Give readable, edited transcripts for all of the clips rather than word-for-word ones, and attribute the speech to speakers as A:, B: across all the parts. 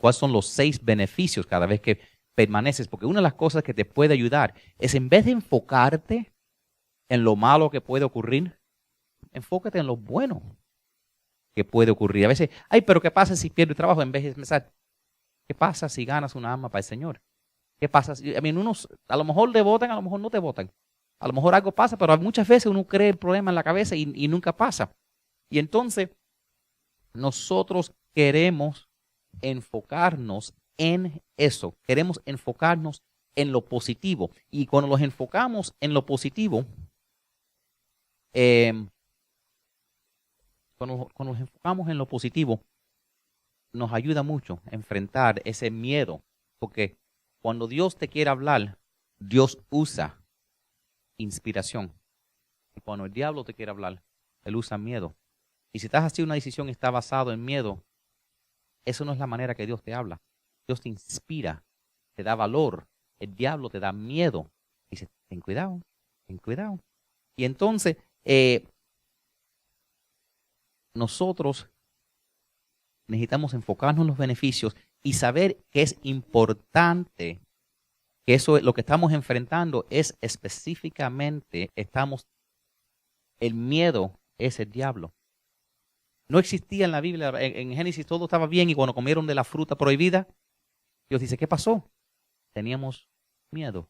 A: cuáles son los 6 beneficios cada vez que permaneces. Porque una de las cosas que te puede ayudar es, en vez de enfocarte en lo malo que puede ocurrir, enfócate en lo bueno que puede ocurrir. A veces, ay, pero ¿qué pasa si pierdo el trabajo? En vez de pensar, ¿qué pasa si ganas una alma para el Señor? ¿Qué pasa si, a lo mejor te votan, a lo mejor no te votan? A lo mejor algo pasa, pero muchas veces uno cree el problema en la cabeza y nunca pasa. Y entonces, nosotros queremos enfocarnos en eso. Queremos enfocarnos en lo positivo. Y cuando nos enfocamos en lo positivo, cuando nos enfocamos en lo positivo, nos ayuda mucho a enfrentar ese miedo. Porque cuando Dios te quiere hablar, Dios usa inspiración. Y cuando el diablo te quiere hablar, él usa miedo. Y si estás haciendo una decisión y está basado en miedo, eso no es la manera que Dios te habla. Dios te inspira, te da valor. El diablo te da miedo. Dice, ten cuidado, ten cuidado. Y entonces, nosotros necesitamos enfocarnos en los beneficios y saber que es importante, que eso, lo que estamos enfrentando es específicamente, el miedo es el diablo. No existía en la Biblia, en Génesis todo estaba bien y cuando comieron de la fruta prohibida, Dios dice, ¿qué pasó? Teníamos miedo.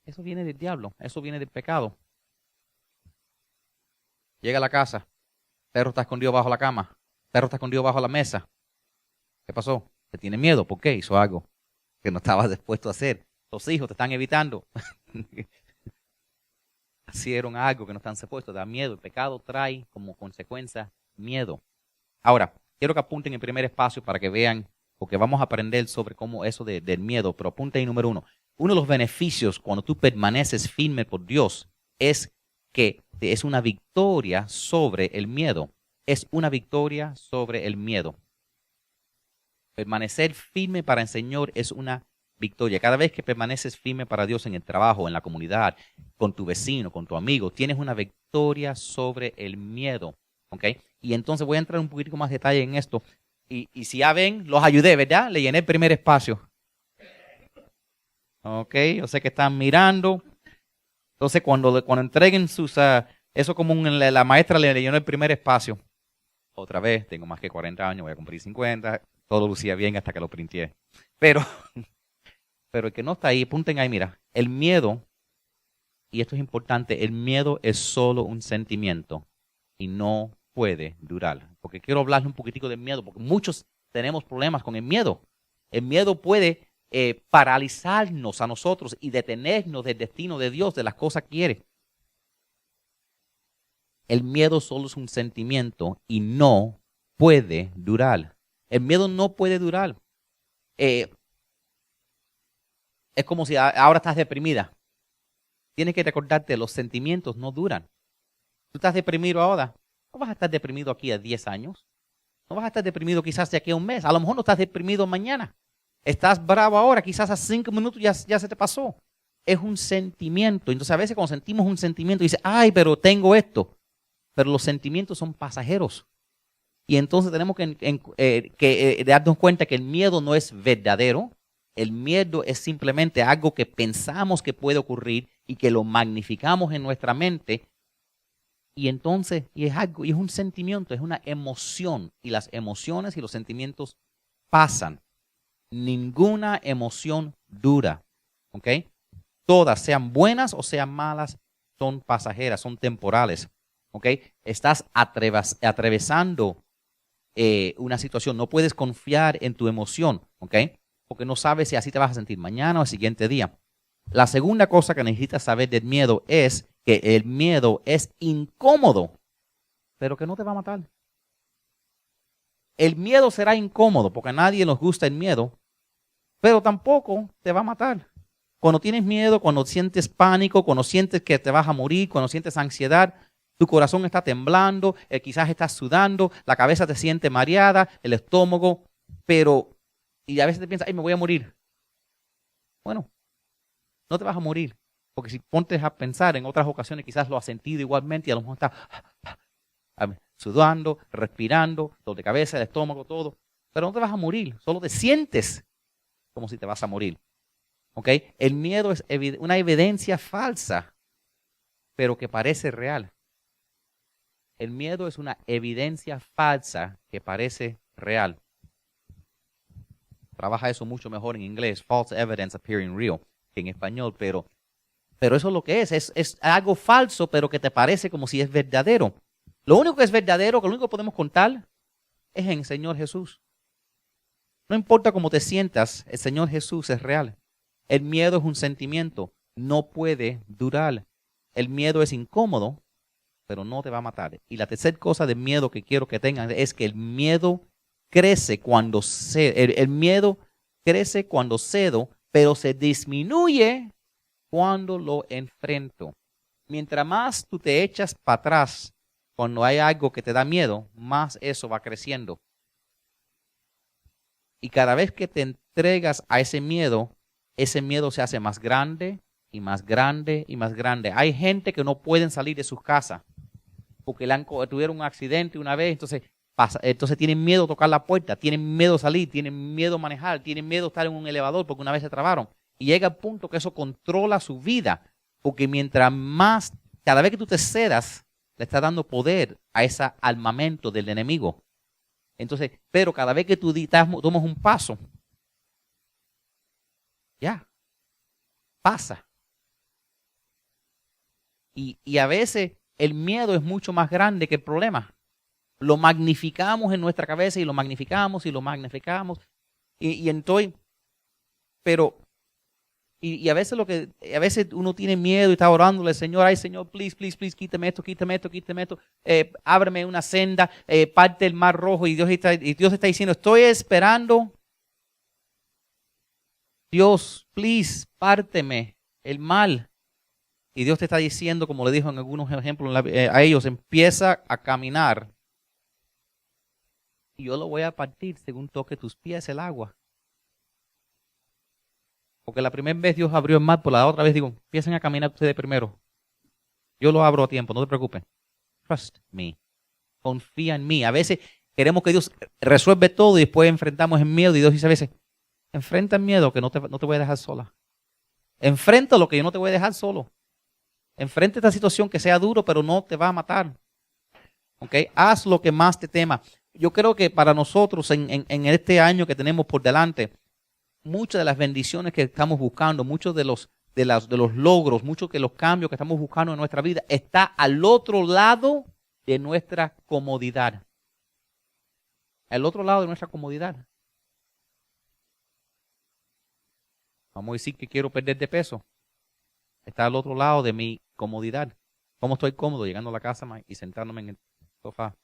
A: Eso viene del diablo, eso viene del pecado. Llega a la casa, perro está escondido bajo la cama, perro está escondido bajo la mesa. ¿Qué pasó? Te tiene miedo, ¿por qué? Hizo algo que no estabas dispuesto a hacer. Los hijos te están evitando. Hicieron algo que no están supuestos, da miedo. El pecado trae como consecuencia miedo. Ahora, quiero que apunten en primer espacio para que vean, porque vamos a aprender sobre cómo eso del miedo, pero apunten ahí número 1. Uno de los beneficios cuando tú permaneces firme por Dios es que es una victoria sobre el miedo. Es una victoria sobre el miedo. Permanecer firme para el Señor es una victoria. Cada vez que permaneces firme para Dios en el trabajo, en la comunidad, con tu vecino, con tu amigo, tienes una victoria sobre el miedo. ¿Ok? Y entonces voy a entrar un poquito más detalle en esto. Y si ya ven, los ayudé, ¿verdad? Le llené el primer espacio. ¿Ok? Yo sé que están mirando. Entonces, cuando entreguen sus... eso como la maestra le llenó el primer espacio. Otra vez, tengo más que 40 años, voy a cumplir 50. Todo lucía bien hasta que lo printé. Pero el que no está ahí, apunten ahí, mira. El miedo, y esto es importante, el miedo es solo un sentimiento y no puede durar. Porque quiero hablarles un poquitico del miedo, porque muchos tenemos problemas con el miedo. El miedo puede paralizarnos a nosotros y detenernos del destino de Dios, de las cosas que quiere. El miedo solo es un sentimiento y no puede durar. El miedo no puede durar. Es como si ahora estás deprimida. Tienes que recordarte, los sentimientos no duran. Tú estás deprimido ahora. No vas a estar deprimido aquí a 10 años. No vas a estar deprimido quizás de aquí a un mes. A lo mejor no estás deprimido mañana. Estás bravo ahora, quizás a 5 minutos ya se te pasó. Es un sentimiento. Entonces a veces cuando sentimos un sentimiento, dice, ay, pero tengo esto. Pero los sentimientos son pasajeros. Y entonces tenemos que darnos cuenta que el miedo no es verdadero. El miedo es simplemente algo que pensamos que puede ocurrir y que lo magnificamos en nuestra mente. Y entonces, y es un sentimiento, es una emoción. Y las emociones y los sentimientos pasan. Ninguna emoción dura. ¿Ok? Todas, sean buenas o sean malas, son pasajeras, son temporales. ¿Ok? Estás atravesando una situación. No puedes confiar en tu emoción. ¿Ok? Porque no sabes si así te vas a sentir mañana o el siguiente día. La segunda cosa que necesitas saber del miedo es que el miedo es incómodo, pero que no te va a matar. El miedo será incómodo porque a nadie nos gusta el miedo, pero tampoco te va a matar. Cuando tienes miedo, cuando sientes pánico, cuando sientes que te vas a morir, cuando sientes ansiedad, tu corazón está temblando, quizás estás sudando, la cabeza te siente mareada, el estómago, y a veces te piensas, ay, me voy a morir. Bueno, no te vas a morir, porque si pontes a pensar en otras ocasiones, quizás lo has sentido igualmente y a lo mejor estás sudando, respirando, dolor de cabeza, el estómago, todo. pero no te vas a morir, solo te sientes como si te vas a morir. ¿Ok? El miedo es una evidencia falsa, pero que parece real. El miedo es una evidencia falsa que parece real. Trabaja eso mucho mejor en inglés, false evidence appearing real, que en español, pero eso es lo que es algo falso, pero que te parece como si es verdadero. Lo único que es verdadero, que lo único que podemos contar, es en el Señor Jesús. No importa cómo te sientas, el Señor Jesús es real. El miedo es un sentimiento, no puede durar. El miedo es incómodo, pero no te va a matar. Y la tercera cosa de miedo que quiero que tengan es que el miedo crece cuando el miedo crece cuando cedo, pero se disminuye cuando lo enfrento. Mientras más tú te echas para atrás cuando hay algo que te da miedo, más eso va creciendo. Y cada vez que te entregas a ese miedo se hace más grande y más grande y más grande. Hay gente que no pueden salir de sus casas porque tuvieron un accidente una vez, entonces tienen miedo de tocar la puerta, tienen miedo de salir, tienen miedo de manejar, tienen miedo de estar en un elevador porque una vez se trabaron. Y llega el punto que eso controla su vida, porque mientras más, cada vez que tú te cedas, le estás dando poder a ese armamento del enemigo. Entonces, pero cada vez que tú tomas un paso, ya, pasa. Y a veces el miedo es mucho más grande que el problema. Lo magnificamos en nuestra cabeza y lo magnificamos y lo magnificamos. Y entonces, pero, y a veces uno tiene miedo y está orándole al Señor, ay Señor, please, please, please, quítame esto, ábreme una senda, parte el mar rojo, y Dios está diciendo, estoy esperando. Dios, please, párteme el mal. Y Dios te está diciendo, como le dijo en algunos ejemplos a ellos, empieza a caminar. Y yo lo voy a partir según toque tus pies el agua. Porque la primera vez Dios abrió el mar, por la otra vez digo, empiecen a caminar ustedes primero. Yo lo abro a tiempo, no te preocupes. Trust me. Confía en mí. A veces queremos que Dios resuelve todo y después enfrentamos el miedo. Y Dios dice a veces, enfrenta el miedo que no te voy a dejar sola. Enfrenta lo que yo no te voy a dejar solo. Enfrenta esta situación que sea duro, pero no te va a matar. ¿Okay? Haz lo que más te tema. Yo creo que para nosotros en este año que tenemos por delante, muchas de las bendiciones que estamos buscando, muchos de los logros, muchos de los cambios que estamos buscando en nuestra vida, está al otro lado de nuestra comodidad. Al otro lado de nuestra comodidad. Vamos a decir que quiero perder de peso. Está al otro lado de mi comodidad. ¿Cómo estoy cómodo llegando a la casa y sentándome en el sofá?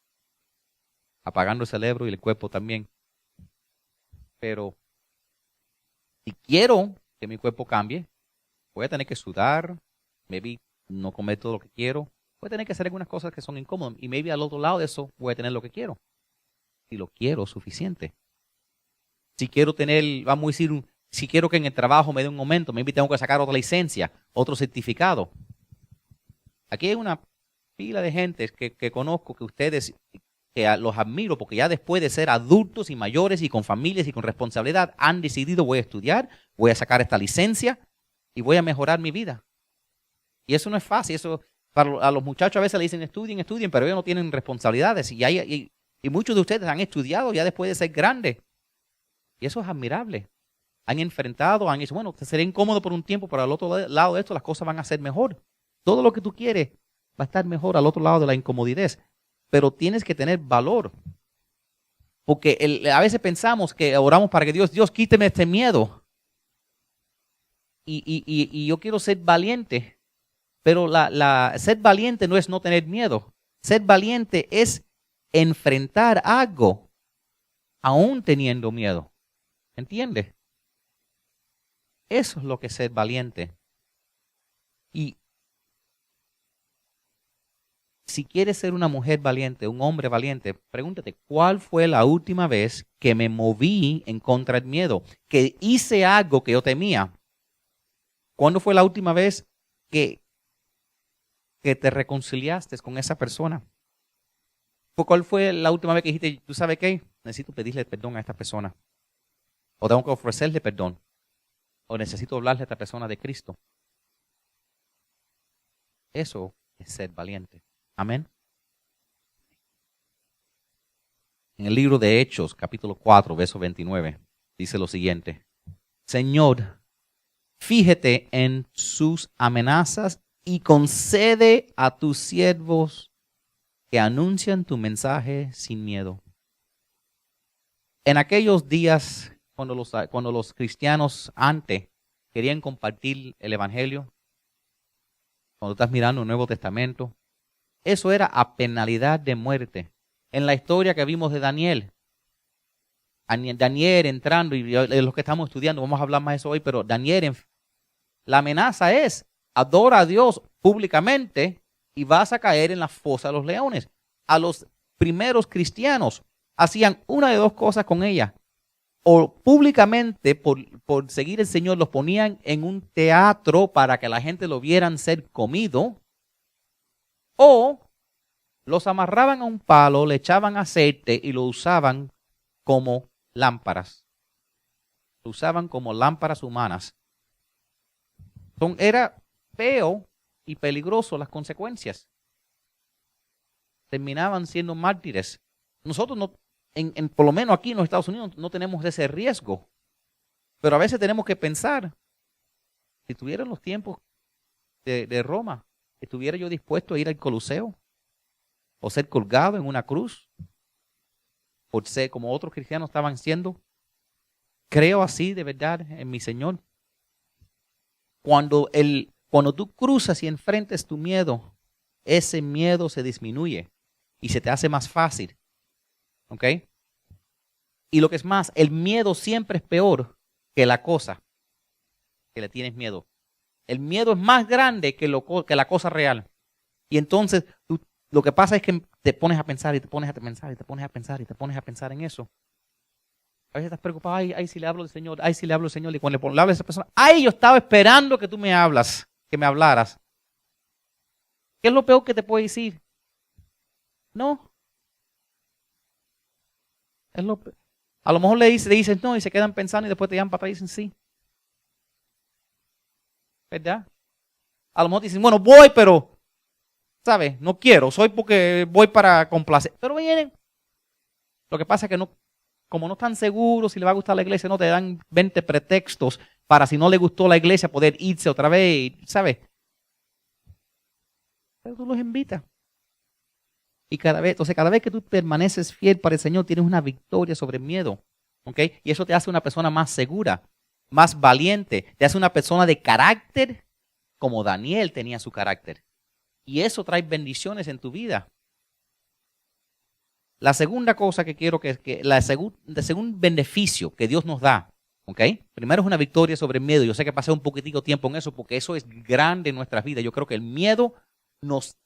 A: Apagando el cerebro y el cuerpo también. Pero si quiero que mi cuerpo cambie, voy a tener que sudar, maybe no comer todo lo que quiero. Voy a tener que hacer algunas cosas que son incómodas. Y maybe al otro lado de eso voy a tener lo que quiero. Si lo quiero suficiente. Si quiero tener, vamos a decir, si quiero que en el trabajo me dé un aumento, maybe tengo que sacar otra licencia, otro certificado. Aquí hay una pila de gente que conozco, que ustedes, que los admiro, porque ya después de ser adultos y mayores y con familias y con responsabilidad, han decidido, voy a estudiar, voy a sacar esta licencia y voy a mejorar mi vida. Y eso no es fácil. Eso a los muchachos a veces le dicen estudien, pero ellos no tienen responsabilidades. Y muchos de ustedes han estudiado ya después de ser grandes. Y eso es admirable. Han enfrentado, han dicho, bueno, será incómodo por un tiempo, pero al otro lado de esto las cosas van a ser mejor. Todo lo que tú quieres va a estar mejor al otro lado de la incomodidad. Pero tienes que tener valor. Porque a veces pensamos que oramos para que Dios quíteme este miedo. Y yo quiero ser valiente. Pero ser valiente no es no tener miedo. Ser valiente es enfrentar algo aún teniendo miedo. ¿Entiendes? Eso es lo que es ser valiente. Y si quieres ser una mujer valiente, un hombre valiente, pregúntate, ¿cuál fue la última vez que me moví en contra del miedo? Que hice algo que yo temía. ¿Cuándo fue la última vez que te reconciliaste con esa persona? ¿Cuál fue la última vez que dijiste, tú sabes qué? necesito pedirle perdón a esta persona. O tengo que ofrecerle perdón. O necesito hablarle a esta persona de Cristo. Eso es ser valiente. Amén. En el libro de Hechos, capítulo 4, verso 29, dice lo siguiente. Señor, fíjate en sus amenazas y concede a tus siervos que anuncian tu mensaje sin miedo. En aquellos días, cuando los cristianos antes querían compartir el evangelio, cuando estás mirando el Nuevo Testamento, eso era a penalidad de muerte. En la historia que vimos de Daniel entrando, y los que estamos estudiando, vamos a hablar más de eso hoy, pero Daniel, la amenaza es, adora a Dios públicamente y vas a caer en la fosa de los leones. A los primeros cristianos hacían una de dos cosas con ella. O públicamente, por seguir el Señor, los ponían en un teatro para que la gente lo vieran ser comido, o los amarraban a un palo, le echaban aceite y lo usaban como lámparas. Lo usaban como lámparas humanas. Era feo y peligroso las consecuencias. Terminaban siendo mártires. Nosotros no, por lo menos aquí en los Estados Unidos no tenemos ese riesgo. Pero a veces tenemos que pensar, si tuvieran los tiempos de Roma, ¿estuviera yo dispuesto a ir al Coliseo? ¿O ser colgado en una cruz? Por ser como otros cristianos estaban siendo. Creo así de verdad en mi Señor. Cuando tú cruzas y enfrentas tu miedo, ese miedo se disminuye y se te hace más fácil. ¿Ok? Y lo que es más, el miedo siempre es peor que la cosa que le tienes miedo. El miedo es más grande que la cosa real. Y entonces lo que pasa es que te pones a pensar y te pones a pensar y te pones a pensar y te pones a pensar en eso. A veces estás preocupado, ay, si le hablo al Señor, ay, si le hablo al Señor. Y cuando le hablas a esa persona, ay, yo estaba esperando que tú me hablaras. ¿Qué es lo peor que te puede decir? No. A lo mejor le dices no y se quedan pensando y después te llaman para atrás y dicen sí. ¿Verdad? A lo mejor te dicen, bueno, voy, pero, ¿sabes? No quiero, soy porque voy para complacer. Pero vienen. Lo que pasa es que como no están seguros si le va a gustar la iglesia, no te dan 20 pretextos para si no le gustó la iglesia poder irse otra vez, ¿sabes? Pero tú los invitas. Y cada vez que tú permaneces fiel para el Señor, tienes una victoria sobre el miedo. ¿Ok? Y eso te hace una persona más segura, más valiente, te hace una persona de carácter como Daniel tenía su carácter. Y eso trae bendiciones en tu vida. La segunda cosa que quiero el segundo beneficio que Dios nos da, ¿ok? Primero es una victoria sobre el miedo. Yo sé que pasé un poquitico tiempo en eso porque eso es grande en nuestras vidas. Yo creo que el miedo nos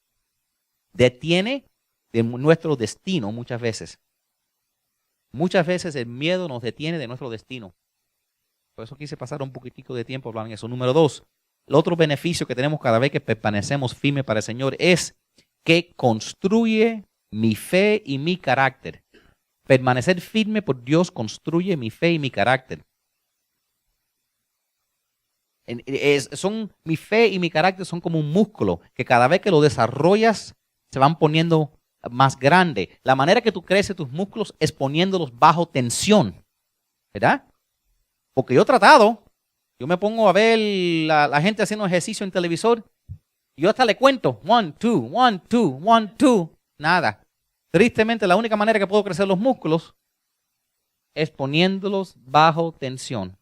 A: detiene de nuestro destino muchas veces. Muchas veces el miedo nos detiene de nuestro destino. Por eso quise pasar un poquitico de tiempo hablando en eso. Número 2, el otro beneficio que tenemos cada vez que permanecemos firmes para el Señor es que construye mi fe y mi carácter. Permanecer firme por Dios construye mi fe y mi carácter. Mi fe y mi carácter son como un músculo que cada vez que lo desarrollas se van poniendo más grandes. La manera que tú creces tus músculos es poniéndolos bajo tensión, ¿verdad? Porque yo he tratado, yo me pongo a ver la gente haciendo ejercicio en televisor, y yo hasta le cuento, 1, 2, 1, 2, 1, 2, nada. Tristemente, la única manera que puedo crecer los músculos es poniéndolos bajo tensión.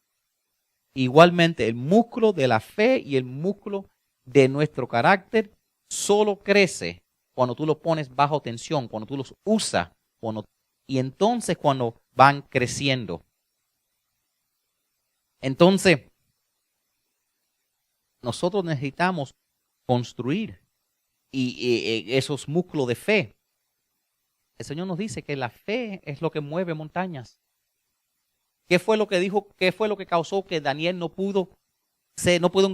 A: Igualmente, el músculo de la fe y el músculo de nuestro carácter solo crece cuando tú lo pones bajo tensión, cuando tú los usas, y entonces cuando van creciendo. Entonces, nosotros necesitamos construir esos músculos de fe. El Señor nos dice que la fe es lo que mueve montañas. ¿Qué fue lo que dijo? ¿Qué fue lo que causó que Daniel no pudo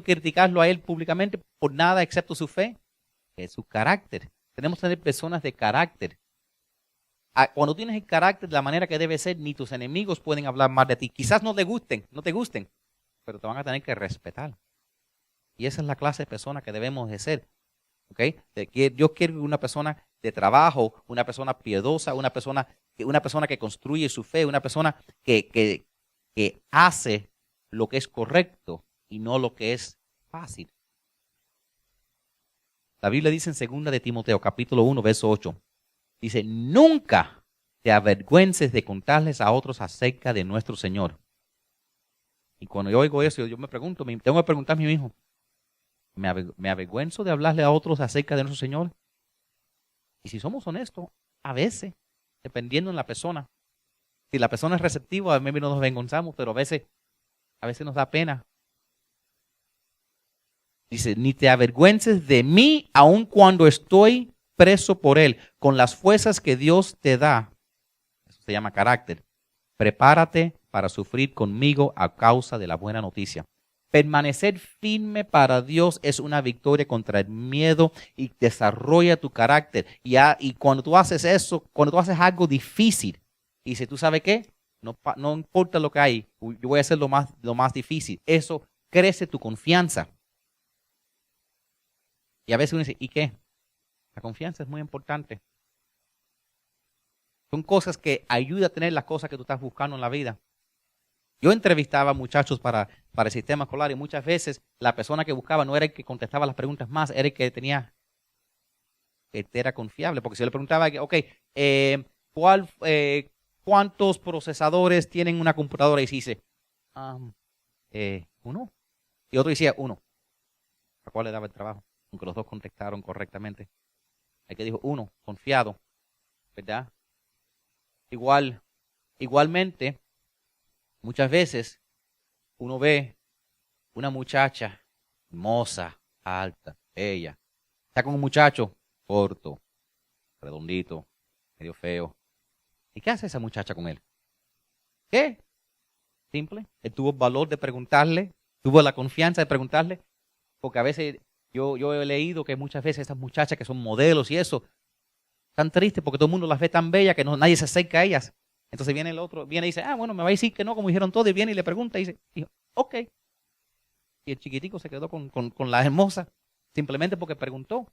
A: criticarlo a él públicamente por nada excepto su fe? Es su carácter. Tenemos que tener personas de carácter. Cuando tienes el carácter de la manera que debe ser, ni tus enemigos pueden hablar mal de ti. Quizás no te gusten, pero te van a tener que respetar. Y esa es la clase de persona que debemos de ser. ¿Okay? Dios quiere una persona de trabajo, una persona piadosa, una persona que construye su fe, una persona que hace lo que es correcto y no lo que es fácil. La Biblia dice en 2 de Timoteo, capítulo 1, verso 8, dice, nunca te avergüences de contarles a otros acerca de nuestro Señor. Y cuando yo oigo eso, yo me pregunto, tengo que preguntarme a mí mismo, ¿me avergüenzo de hablarle a otros acerca de nuestro Señor? Y si somos honestos, a veces, dependiendo de la persona, si la persona es receptiva, a mí no nos avergonzamos, pero a veces nos da pena. Dice, ni te avergüences de mí, aun cuando estoy preso por Él, con las fuerzas que Dios te da. Eso se llama carácter. Prepárate para sufrir conmigo a causa de la buena noticia. Permanecer firme para Dios es una victoria contra el miedo y desarrolla tu carácter. Y cuando tú haces eso, cuando tú haces algo difícil, y dices, ¿tú sabes qué? No importa lo que hay, yo voy a hacer lo más difícil. Eso crece tu confianza. Y a veces uno dice, ¿y qué? La confianza es muy importante. Son cosas que ayudan a tener las cosas que tú estás buscando en la vida. Yo entrevistaba muchachos para el sistema escolar y muchas veces la persona que buscaba no era el que contestaba las preguntas más, era el que era confiable. Porque si yo le preguntaba, ok, ¿cuántos procesadores tienen una computadora? Y se dice, uno. Y otro decía, uno. ¿A cuál le daba el trabajo? Aunque los dos contestaron correctamente. El que dijo uno, confiado, ¿verdad? Igualmente, muchas veces uno ve una muchacha hermosa, alta, bella. Está con un muchacho corto, redondito, medio feo. ¿Y qué hace esa muchacha con él? ¿Qué? Simple. Él tuvo el valor de preguntarle, tuvo la confianza de preguntarle, porque a veces yo he leído que muchas veces estas muchachas que son modelos y eso, están tristes porque todo el mundo las ve tan bellas que nadie se acerca a ellas. Entonces viene el otro, viene y dice, bueno, me va a decir que no, como dijeron todos, y viene y le pregunta y dice, ok. Y el chiquitico se quedó con la hermosa, simplemente porque preguntó.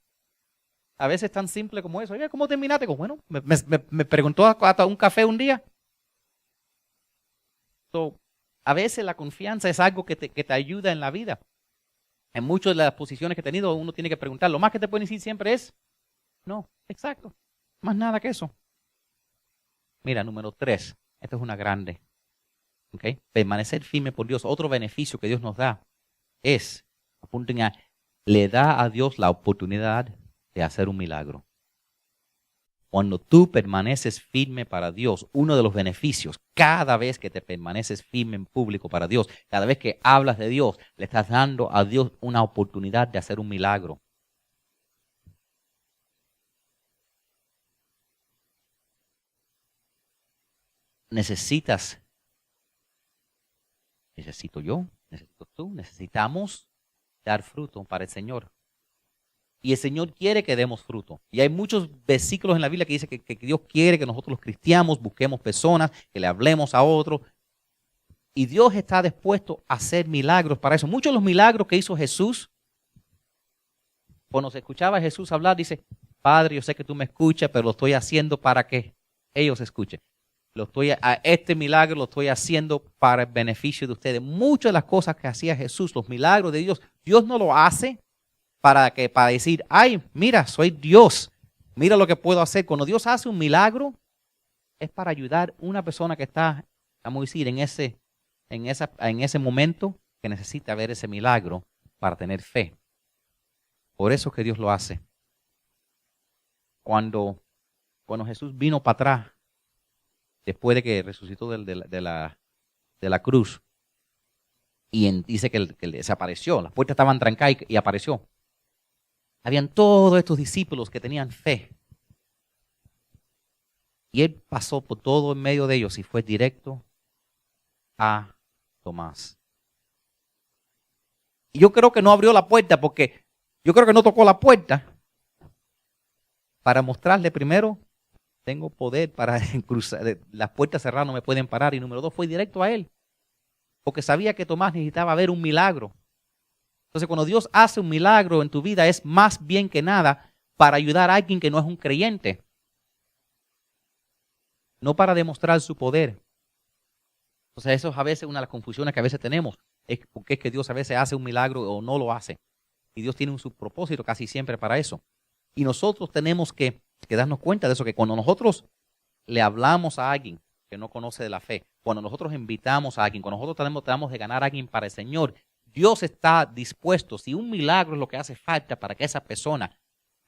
A: A veces es tan simple como eso. Oye, ¿cómo terminaste? Bueno, me preguntó hasta un café un día. A veces la confianza es algo que te ayuda en la vida. En muchas de las posiciones que he tenido, uno tiene que preguntar. Lo más que te pueden decir siempre es, no, exacto. Más nada que eso. Mira, número 3. Esta es una grande. ¿Okay? Permanecer firme por Dios. Otro beneficio que Dios nos da es, apunten a, le da a Dios la oportunidad de hacer un milagro. Cuando tú permaneces firme para Dios, uno de los beneficios, cada vez que te permaneces firme en público para Dios, cada vez que hablas de Dios, le estás dando a Dios una oportunidad de hacer un milagro. Necesito yo, necesito tú, necesitamos dar fruto para el Señor. Y el Señor quiere que demos fruto. Y hay muchos versículos en la Biblia que dice que Dios quiere que nosotros los cristianos busquemos personas, que le hablemos a otros. Y Dios está dispuesto a hacer milagros para eso. Muchos de los milagros que hizo Jesús, cuando se escuchaba a Jesús hablar, dice, Padre, yo sé que tú me escuchas, pero lo estoy haciendo para que ellos escuchen. Este milagro lo estoy haciendo para el beneficio de ustedes. Muchas de las cosas que hacía Jesús, los milagros de Dios, Dios no lo hace para decir, ay, mira, soy Dios, mira lo que puedo hacer. Cuando Dios hace un milagro, es para ayudar a una persona que está, vamos a decir, en ese momento que necesita ver ese milagro para tener fe. Por eso es que Dios lo hace. Cuando Jesús vino para atrás, después de que resucitó de la cruz, y dice que desapareció, las puertas estaban trancadas y apareció. Habían todos estos discípulos que tenían fe. Y él pasó por todo en medio de ellos y fue directo a Tomás. Y yo creo que no abrió la puerta porque yo creo que no tocó la puerta para mostrarle primero tengo poder para cruzar, las puertas cerradas no me pueden parar. Y número 2, fue directo a él, porque sabía que Tomás necesitaba ver un milagro. Entonces, cuando Dios hace un milagro en tu vida, es más bien que nada para ayudar a alguien que no es un creyente, no para demostrar su poder. Entonces, eso es a veces una de las confusiones que a veces tenemos, es porque es que Dios a veces hace un milagro o no lo hace. Y Dios tiene un subpropósito casi siempre para eso. Y nosotros tenemos que darnos cuenta de eso, que cuando nosotros le hablamos a alguien que no conoce de la fe, cuando nosotros invitamos a alguien, cuando nosotros tratamos de ganar a alguien para el Señor, Dios está dispuesto. Si un milagro es lo que hace falta para que esa persona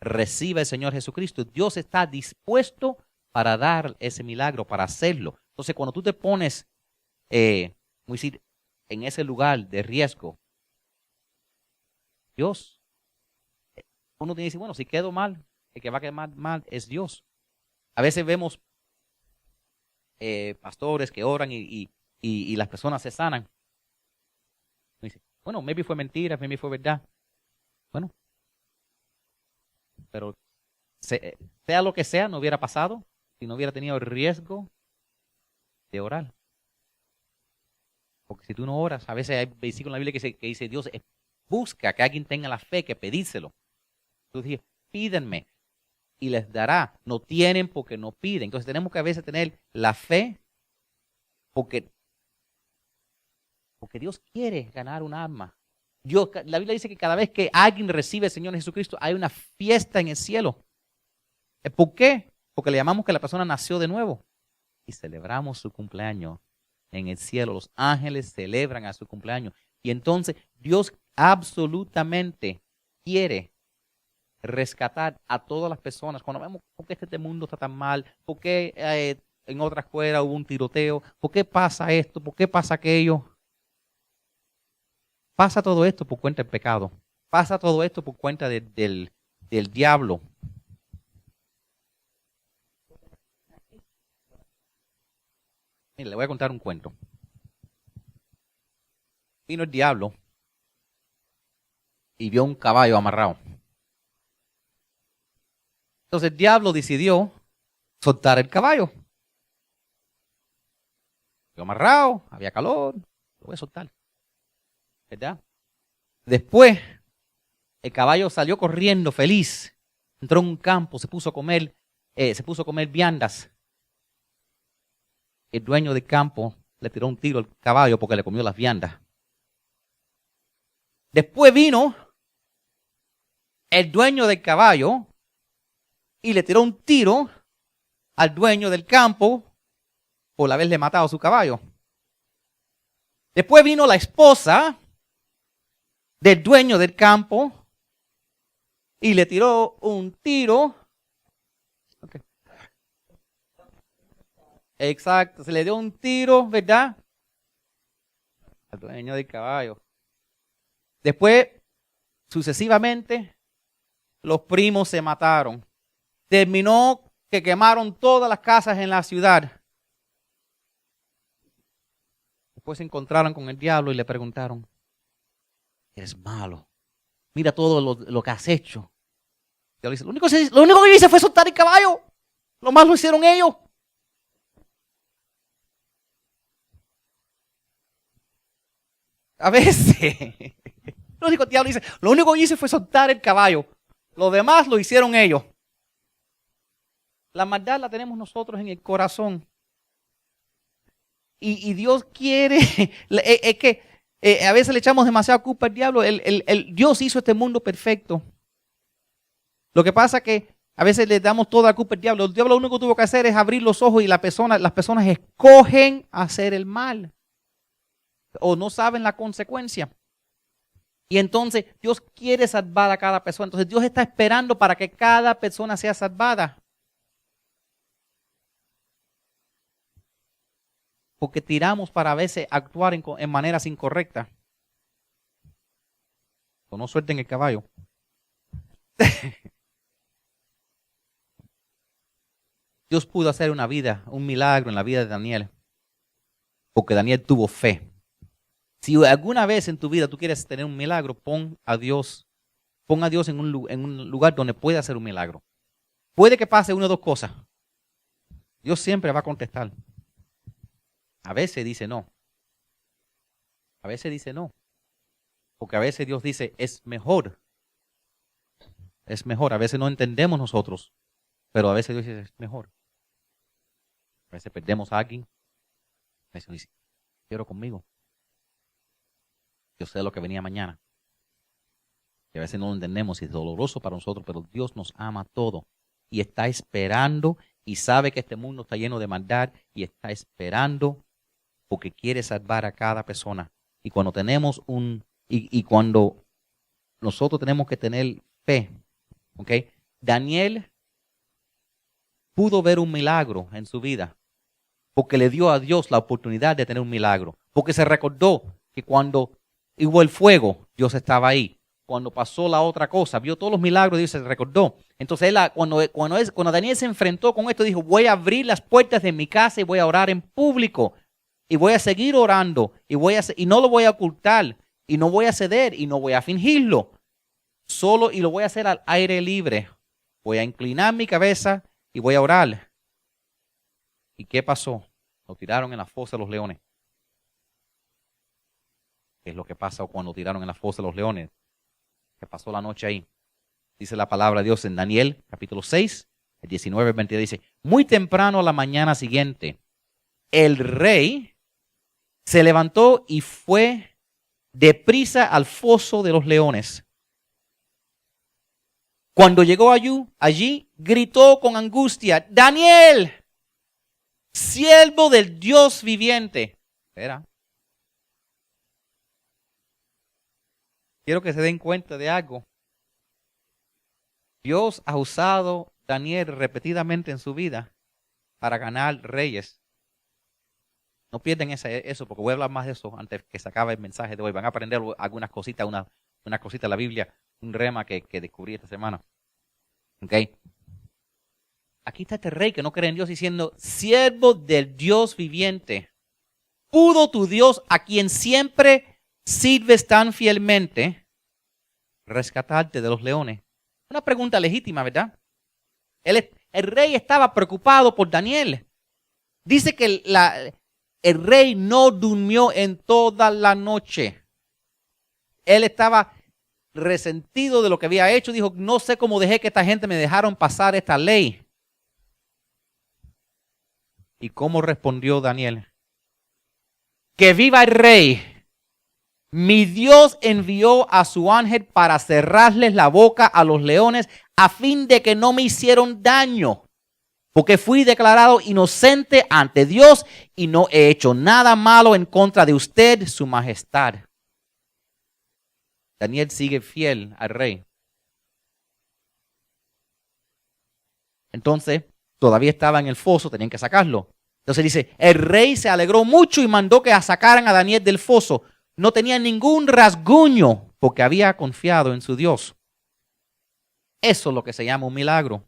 A: reciba el Señor Jesucristo, Dios está dispuesto para dar ese milagro, para hacerlo. Entonces, cuando tú te pones en ese lugar de riesgo, Dios, uno tiene que decir, bueno, si quedo mal, el que va a quedar mal es Dios. A veces vemos pastores que oran y las personas se sanan. Dice, bueno, maybe fue mentira, maybe fue verdad. Bueno, pero sea lo que sea, no hubiera pasado si no hubiera tenido el riesgo de orar. Porque si tú no oras, a veces hay versículos en la Biblia que dice Dios busca que alguien tenga la fe, que pedírselo. Tú dices, pídenme y les dará. No tienen porque no piden. Entonces tenemos que a veces tener la fe porque Dios quiere ganar un alma. La Biblia dice que cada vez que alguien recibe al Señor Jesucristo hay una fiesta en el cielo. ¿Por qué? Porque le llamamos que la persona nació de nuevo y celebramos su cumpleaños en el cielo. Los ángeles celebran a su cumpleaños. Y entonces Dios absolutamente quiere rescatar a todas las personas. Cuando vemos por qué este mundo está tan mal, por qué en otra escuela hubo un tiroteo, por qué pasa esto, por qué pasa aquello. Pasa todo esto por cuenta del pecado. Pasa todo esto por cuenta del diablo. Mire, le voy a contar un cuento. Vino el diablo y vio un caballo amarrado. Entonces el diablo decidió soltar el caballo. Lo amarrado, había calor, lo voy a soltar. ¿Verdad? Después, el caballo salió corriendo feliz. Entró en un campo, se puso a comer viandas. El dueño del campo le tiró un tiro al caballo porque le comió las viandas. Después vino el dueño del caballo y le tiró un tiro al dueño del campo por haberle matado a su caballo. Después vino la esposa del dueño del campo y le tiró un tiro. Okay. Exacto, se le dio un tiro, ¿verdad? Al dueño del caballo. Después, sucesivamente, los primos se mataron. Terminó que quemaron todas las casas en la ciudad. Después se encontraron con el diablo y le preguntaron, eres malo, mira todo lo que has hecho. El diablo dice, lo único que yo hice fue soltar el caballo. Lo más lo hicieron ellos. A veces, el diablo dice, lo único que hice fue soltar el caballo. Lo demás lo hicieron ellos. La maldad la tenemos nosotros en el corazón. Y Dios quiere, es que a veces le echamos demasiada culpa al diablo. Dios hizo este mundo perfecto. Lo que pasa es que a veces le damos toda la culpa al diablo. El diablo lo único que tuvo que hacer es abrir los ojos y las personas escogen hacer el mal. O no saben la consecuencia. Y entonces Dios quiere salvar a cada persona. Entonces Dios está esperando para que cada persona sea salvada. Porque tiramos para a veces actuar en maneras incorrectas. O no suelten el caballo. Dios pudo hacer un milagro en la vida de Daniel. Porque Daniel tuvo fe. Si alguna vez en tu vida tú quieres tener un milagro, pon a Dios en un lugar donde pueda hacer un milagro. Puede que pase una o dos cosas. Dios siempre va a contestar. A veces dice no. A veces dice no. Porque a veces Dios dice, es mejor. Es mejor. A veces no entendemos nosotros. Pero a veces Dios dice, es mejor. A veces perdemos a alguien. A veces dice, quiero conmigo. Yo sé lo que venía mañana. Y a veces no lo entendemos y es doloroso para nosotros, pero Dios nos ama todo. Y está esperando y sabe que este mundo está lleno de maldad y está esperando porque quiere salvar a cada persona. Y cuando tenemos cuando nosotros tenemos que tener fe, ¿ok? Daniel pudo ver un milagro en su vida porque le dio a Dios la oportunidad de tener un milagro. Porque se recordó que cuando hubo el fuego, Dios estaba ahí. Cuando pasó la otra cosa, vio todos los milagros, Dios se recordó. Entonces, cuando Daniel se enfrentó con esto, dijo, voy a abrir las puertas de mi casa y voy a orar en público. Y voy a seguir orando. Y no lo voy a ocultar. Y no voy a ceder. Y no voy a fingirlo. Y lo voy a hacer al aire libre. Voy a inclinar mi cabeza y voy a orar. ¿Y qué pasó? Lo tiraron en la fosa de los leones. ¿Qué es lo que pasa cuando tiraron en la fosa de los leones? Que pasó la noche ahí. Dice la palabra de Dios en Daniel, capítulo 6, el 19, 22, dice, muy temprano a la mañana siguiente, el rey se levantó y fue deprisa al foso de los leones. Cuando llegó allí gritó con angustia, Daniel, siervo del Dios viviente. Espera. Quiero que se den cuenta de algo. Dios ha usado a Daniel repetidamente en su vida para ganar reyes. No pierden eso, porque voy a hablar más de eso antes que se acabe el mensaje de hoy. Van a aprender algunas cositas, una cosita de la Biblia, un rema que descubrí esta semana. ¿Ok? Aquí está este rey que no cree en Dios diciendo, siervo del Dios viviente, ¿pudo tu Dios a quien siempre sirves tan fielmente rescatarte de los leones? Una pregunta legítima, ¿verdad? El rey estaba preocupado por Daniel. Dice que el rey no durmió en toda la noche. Él estaba resentido de lo que había hecho. Dijo, no sé cómo dejé que esta gente me dejaron pasar esta ley. ¿Y cómo respondió Daniel? Que viva el rey. Mi Dios envió a su ángel para cerrarles la boca a los leones a fin de que no me hicieron daño. Porque fui declarado inocente ante Dios y no he hecho nada malo en contra de usted, su majestad. Daniel sigue fiel al rey. Entonces, todavía estaba en el foso, tenían que sacarlo. Entonces dice, el rey se alegró mucho y mandó que sacaran a Daniel del foso. No tenía ningún rasguño porque había confiado en su Dios. Eso es lo que se llama un milagro.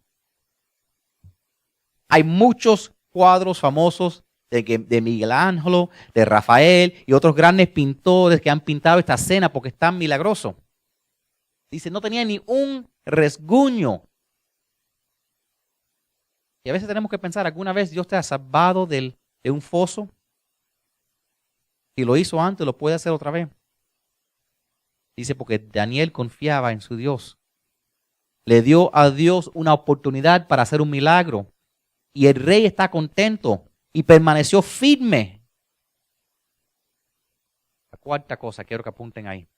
A: Hay muchos cuadros famosos de Miguel Ángel, de Rafael y otros grandes pintores que han pintado esta escena porque es tan milagroso. Dice, no tenía ni un rasguño. Y a veces tenemos que pensar, ¿alguna vez Dios te ha salvado de un foso? Si lo hizo antes, lo puede hacer otra vez. Dice, porque Daniel confiaba en su Dios. Le dio a Dios una oportunidad para hacer un milagro. Y el rey está contento y permaneció firme. La cuarta cosa, quiero que apunten ahí.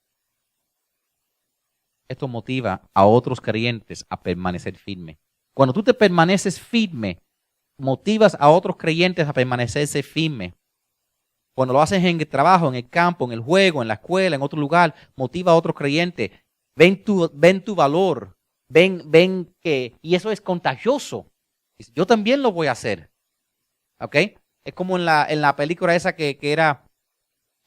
A: Esto motiva a otros creyentes a permanecer firme. Cuando tú te permaneces firme, motivas a otros creyentes a permanecerse firme. Cuando lo haces en el trabajo, en el campo, en el juego, en la escuela, en otro lugar, motiva a otros creyentes. Ven tu valor. Ven que... Y eso es contagioso. Yo también lo voy a hacer. ¿Ok? Es como en la película esa que era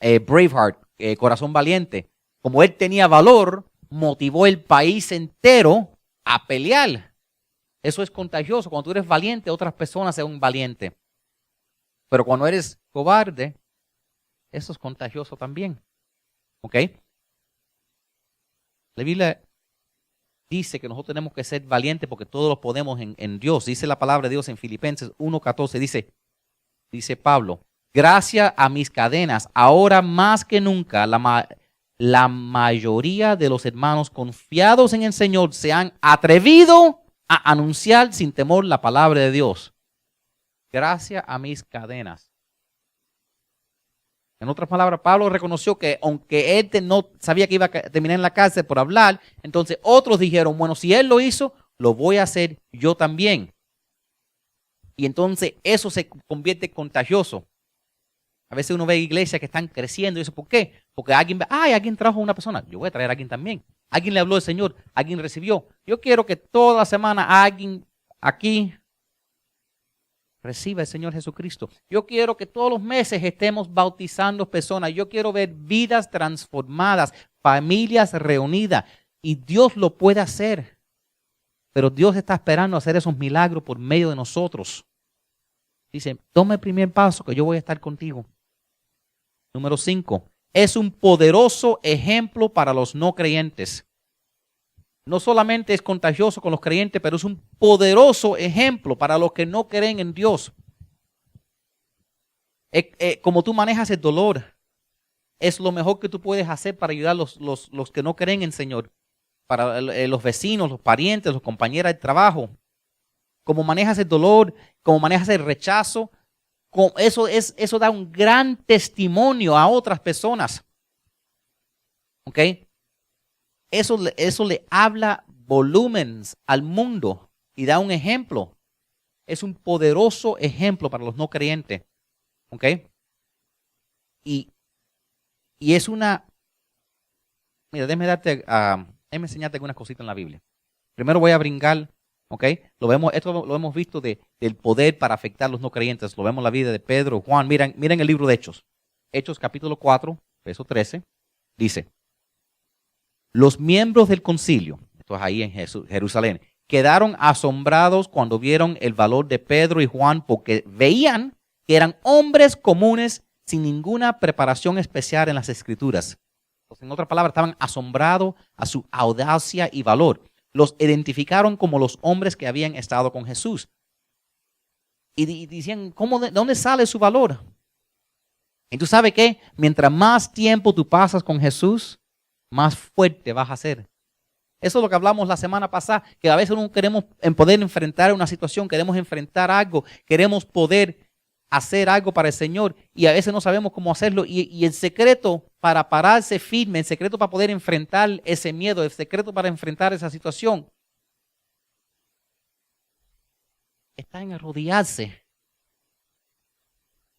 A: Braveheart, Corazón Valiente. Como él tenía valor, motivó el país entero a pelear. Eso es contagioso. Cuando tú eres valiente, otras personas son valientes. Pero cuando eres cobarde, eso es contagioso también. ¿Ok? La Biblia dice que nosotros tenemos que ser valientes porque todos lo podemos en Dios. Dice la palabra de Dios en Filipenses 1:14, dice Pablo, gracias a mis cadenas, ahora más que nunca la mayoría de los hermanos confiados en el Señor se han atrevido a anunciar sin temor la palabra de Dios. Gracias a mis cadenas. En otras palabras, Pablo reconoció que aunque él no sabía que iba a terminar en la cárcel por hablar, entonces otros dijeron, bueno, si él lo hizo, lo voy a hacer yo también. Y entonces eso se convierte en contagioso. A veces uno ve iglesias que están creciendo y dice, ¿por qué? Porque alguien trajo a una persona, yo voy a traer a alguien también. Alguien le habló del Señor, alguien recibió. Yo quiero que toda semana alguien aquí reciba el Señor Jesucristo. Yo quiero que todos los meses estemos bautizando personas. Yo quiero ver vidas transformadas, familias reunidas. Y Dios lo puede hacer. Pero Dios está esperando hacer esos milagros por medio de nosotros. Dice, toma el primer paso que yo voy a estar contigo. Número 5. Es un poderoso ejemplo para los no creyentes. No solamente es contagioso con los creyentes, pero es un poderoso ejemplo para los que no creen en Dios. Como tú manejas el dolor, es lo mejor que tú puedes hacer para ayudar a los que no creen en el Señor. Para los vecinos, los parientes, los compañeros de trabajo. Como manejas el dolor, como manejas el rechazo, eso da un gran testimonio a otras personas. ¿Ok? Eso le habla volúmenes al mundo y da un ejemplo. Es un poderoso ejemplo para los no creyentes. ¿Ok? Y es una... Mira, déjame enseñarte algunas cositas en la Biblia. Primero voy a brincar, ¿ok? Esto lo hemos visto del poder para afectar a los no creyentes. Lo vemos en la vida de Pedro, Juan. Miren el libro de Hechos. Hechos capítulo 4, verso 13. Dice, los miembros del concilio, esto es ahí en Jerusalén, quedaron asombrados cuando vieron el valor de Pedro y Juan porque veían que eran hombres comunes sin ninguna preparación especial en las Escrituras. Entonces, en otras palabras, estaban asombrados a su audacia y valor. Los identificaron como los hombres que habían estado con Jesús. Y decían, ¿de dónde sale su valor? Y tú sabes qué, mientras más tiempo tú pasas con Jesús, más fuerte vas a ser. Eso es lo que hablamos la semana pasada, que a veces no queremos poder enfrentar una situación, queremos enfrentar algo, queremos poder hacer algo para el Señor y a veces no sabemos cómo hacerlo. Y el secreto para pararse firme, el secreto para poder enfrentar ese miedo, el secreto para enfrentar esa situación, está en arrodillarse.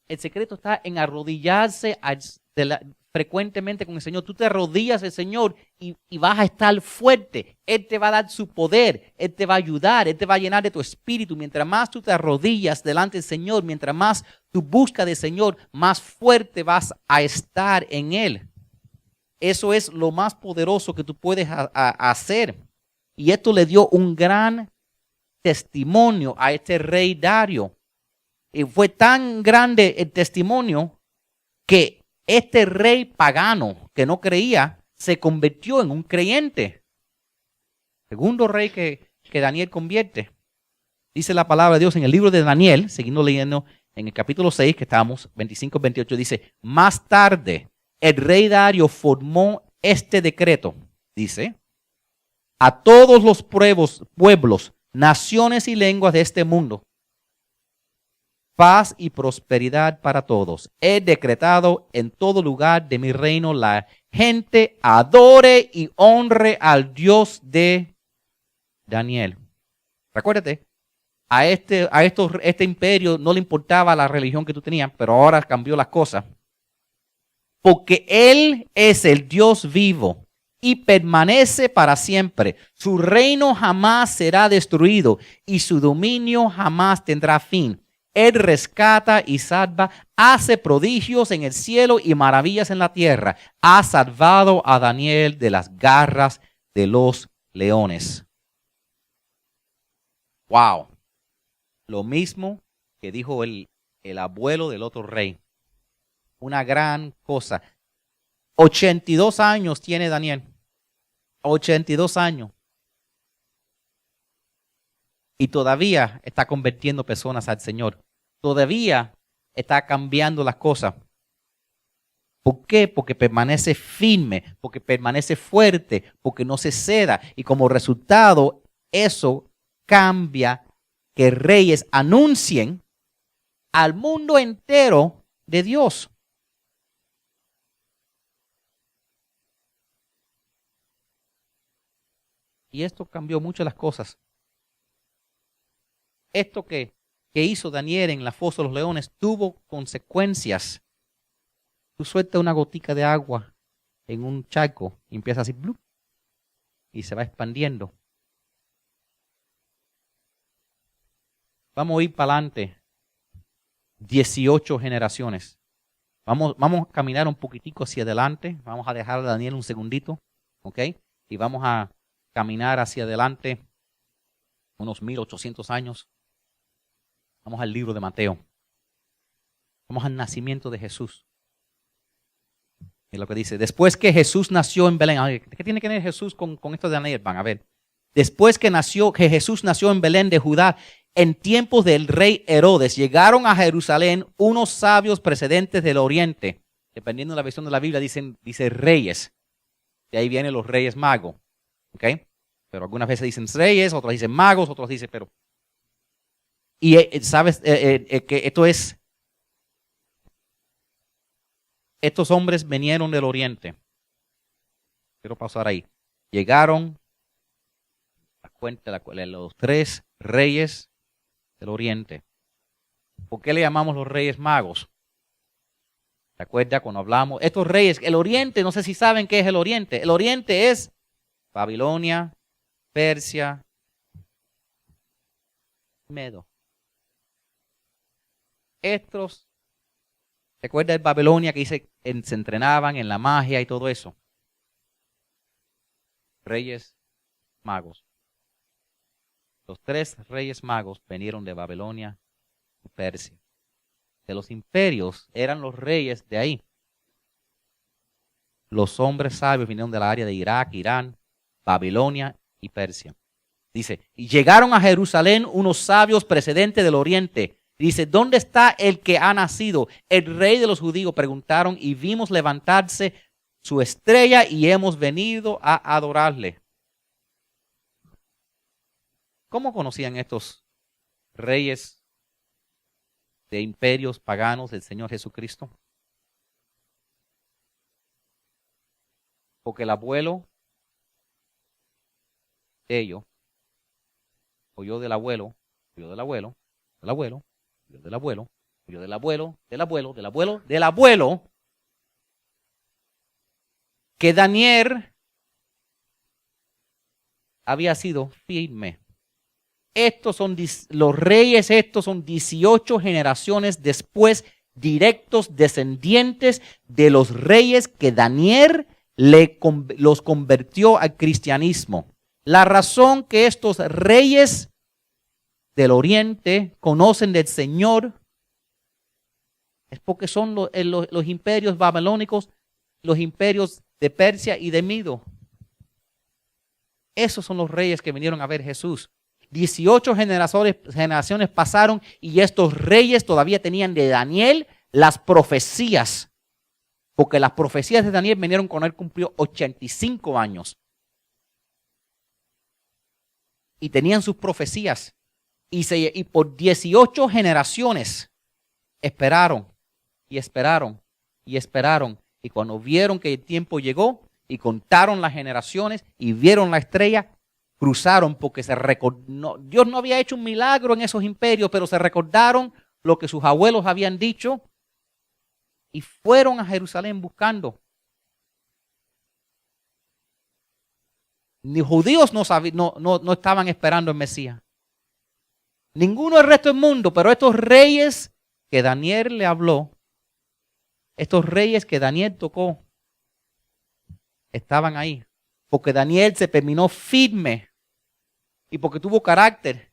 A: El secreto está en arrodillarse frecuentemente con el Señor. Tú te arrodillas al Señor y vas a estar fuerte. Él te va a dar su poder. Él te va a ayudar. Él te va a llenar de tu espíritu. Mientras más tú te arrodillas delante del Señor, mientras más tú buscas del Señor, más fuerte vas a estar en Él. Eso es lo más poderoso que tú puedes hacer. Y esto le dio un gran testimonio a este rey Dario. Y fue tan grande el testimonio que este rey pagano que no creía se convirtió en un creyente. Segundo rey que Daniel convierte. Dice la palabra de Dios en el libro de Daniel, siguiendo leyendo en el capítulo 6, que estamos, 25-28, dice, más tarde el rey Dario formó este decreto, dice, a todos los pueblos, naciones y lenguas de este mundo, paz y prosperidad para todos. He decretado en todo lugar de mi reino la gente adore y honre al Dios de Daniel. Recuérdate, a este imperio no le importaba la religión que tú tenías, pero ahora cambió las cosas. Porque Él es el Dios vivo y permanece para siempre. Su reino jamás será destruido y su dominio jamás tendrá fin. Él rescata y salva, hace prodigios en el cielo y maravillas en la tierra. Ha salvado a Daniel de las garras de los leones. Wow. Lo mismo que dijo el abuelo del otro rey. Una gran cosa. 82 años tiene Daniel. 82 años. y todavía está convirtiendo personas al Señor. Todavía está cambiando las cosas. ¿Por qué? Porque permanece firme, porque permanece fuerte, porque no se ceda. Y como resultado, eso cambia que reyes anuncien al mundo entero de Dios. Y esto cambió mucho las cosas. Esto que hizo Daniel en la fosa de los leones tuvo consecuencias. Tú sueltas una gotica de agua en un charco y empieza así, ¡blup! Y se va expandiendo. Vamos a ir para adelante 18 generaciones. Vamos a caminar un poquitico hacia adelante. Vamos a dejar a Daniel un segundito, ¿ok? Y vamos a caminar hacia adelante unos 1800 años. Vamos al libro de Mateo. Vamos al nacimiento de Jesús. Es lo que dice. Después que Jesús nació en Belén. ¿Qué tiene que ver Jesús con esto de Daniel? Van a ver. Después que Jesús nació en Belén de Judá, en tiempos del rey Herodes, llegaron a Jerusalén unos sabios procedentes del oriente. Dependiendo de la versión de la Biblia, dice reyes. De ahí vienen los reyes magos. ¿Ok? Pero algunas veces dicen reyes, otras dicen magos, otros dicen, pero... Y sabes que esto es... Estos hombres vinieron del oriente. Quiero pasar ahí. Llegaron a cuenta de los 3 reyes del oriente. ¿Por qué le llamamos los reyes magos? ¿Se acuerda cuando hablamos? Estos reyes, el oriente, no sé si saben qué es el oriente. El oriente es Babilonia, Persia, Medo. Estos, ¿se acuerda de Babilonia que se entrenaban en la magia y todo eso? Reyes magos. Los 3 reyes magos vinieron de Babilonia y Persia. De los imperios eran los reyes de ahí. Los hombres sabios vinieron del área de Irak, Irán, Babilonia y Persia. Dice, y llegaron a Jerusalén unos sabios procedentes del oriente. Dice, ¿dónde está el que ha nacido? El rey de los judíos. Preguntaron y vimos levantarse su estrella y hemos venido a adorarle. ¿Cómo conocían estos reyes de imperios paganos del Señor Jesucristo? Porque el abuelo de ellos oyó del abuelo, oyó del abuelo, del abuelo, oyó del abuelo, oyó del abuelo, del abuelo, del abuelo, del abuelo, que Daniel había sido firme. Estos son los reyes, estos son 18 generaciones después, directos descendientes de los reyes que Daniel los convirtió al cristianismo. La razón que estos reyes del oriente conocen del Señor es porque son los imperios babilónicos, los imperios de Persia y de Medo. Esos son los reyes que vinieron a ver Jesús. 18 generaciones pasaron y estos reyes todavía tenían de Daniel las profecías. Porque las profecías de Daniel vinieron cuando él cumplió 85 años. Y tenían sus profecías. Y por 18 generaciones esperaron y esperaron y esperaron. Y cuando vieron que el tiempo llegó y contaron las generaciones y vieron la estrella, cruzaron porque Dios no había hecho un milagro en esos imperios, pero se recordaron lo que sus abuelos habían dicho y fueron a Jerusalén buscando. Ni judíos no estaban esperando el Mesías. Ninguno del resto del mundo, pero estos reyes que Daniel le habló, estos reyes que Daniel tocó, estaban ahí. Porque Daniel se terminó firme y porque tuvo carácter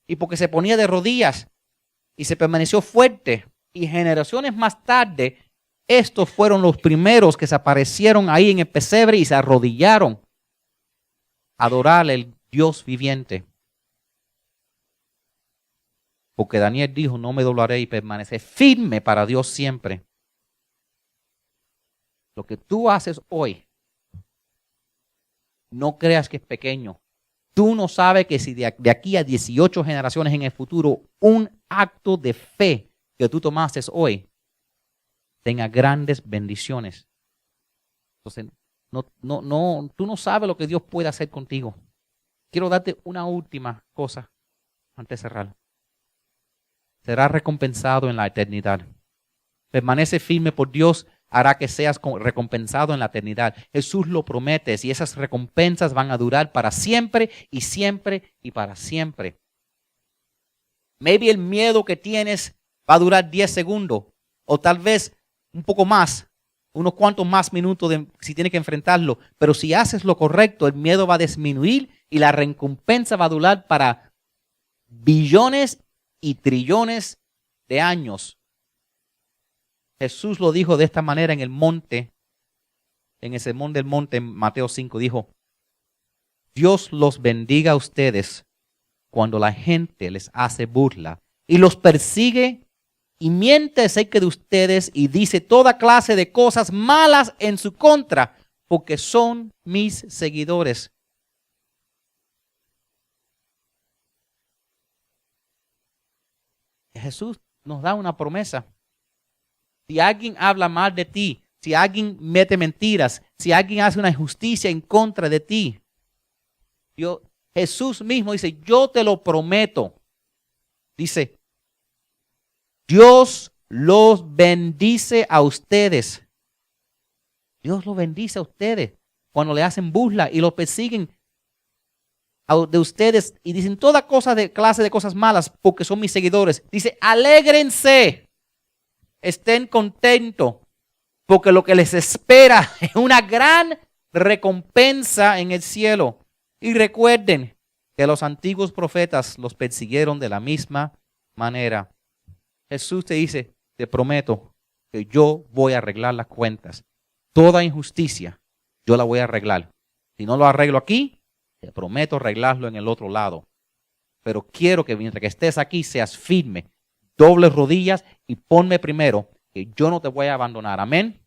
A: y porque se ponía de rodillas y se permaneció fuerte. Y generaciones más tarde, estos fueron los primeros que se aparecieron ahí en el pesebre y se arrodillaron a adorar al Dios viviente. Porque Daniel dijo, no me doblaré y permaneceré firme para Dios siempre. Lo que tú haces hoy, no creas que es pequeño. Tú no sabes que si de aquí a 18 generaciones en el futuro, un acto de fe que tú tomaste hoy tenga grandes bendiciones. Entonces, tú no sabes lo que Dios puede hacer contigo. Quiero darte una última cosa antes de cerrar. Serás recompensado en la eternidad. Permanece firme por Dios, hará que seas recompensado en la eternidad. Jesús lo promete y esas recompensas van a durar para siempre y siempre y para siempre. Maybe el miedo que tienes va a durar 10 segundos o tal vez un poco más, unos cuantos más minutos si tienes que enfrentarlo. Pero si haces lo correcto, el miedo va a disminuir y la recompensa va a durar para billones y trillones de años. Jesús lo dijo de esta manera en el monte, en el sermón del monte, en Mateo 5, dijo, Dios los bendiga a ustedes cuando la gente les hace burla y los persigue y miente acerca de ustedes y dice toda clase de cosas malas en su contra, porque son mis seguidores. Jesús nos da una promesa. Si alguien habla mal de ti, si alguien mete mentiras, si alguien hace una injusticia en contra de ti, Jesús mismo dice, yo te lo prometo. Dice, Dios los bendice a ustedes. Dios los bendice a ustedes cuando le hacen burla y los persiguen de ustedes y dicen toda clase de cosas malas porque son mis seguidores. Dice, alégrense. Estén contentos porque lo que les espera es una gran recompensa en el cielo. Y recuerden que los antiguos profetas los persiguieron de la misma manera. Jesús te dice, te prometo que yo voy a arreglar las cuentas. Toda injusticia yo la voy a arreglar. Si no lo arreglo aquí, te prometo arreglarlo en el otro lado. Pero quiero que mientras que estés aquí seas firme. Doble rodillas y ponme primero, que yo no te voy a abandonar. Amén.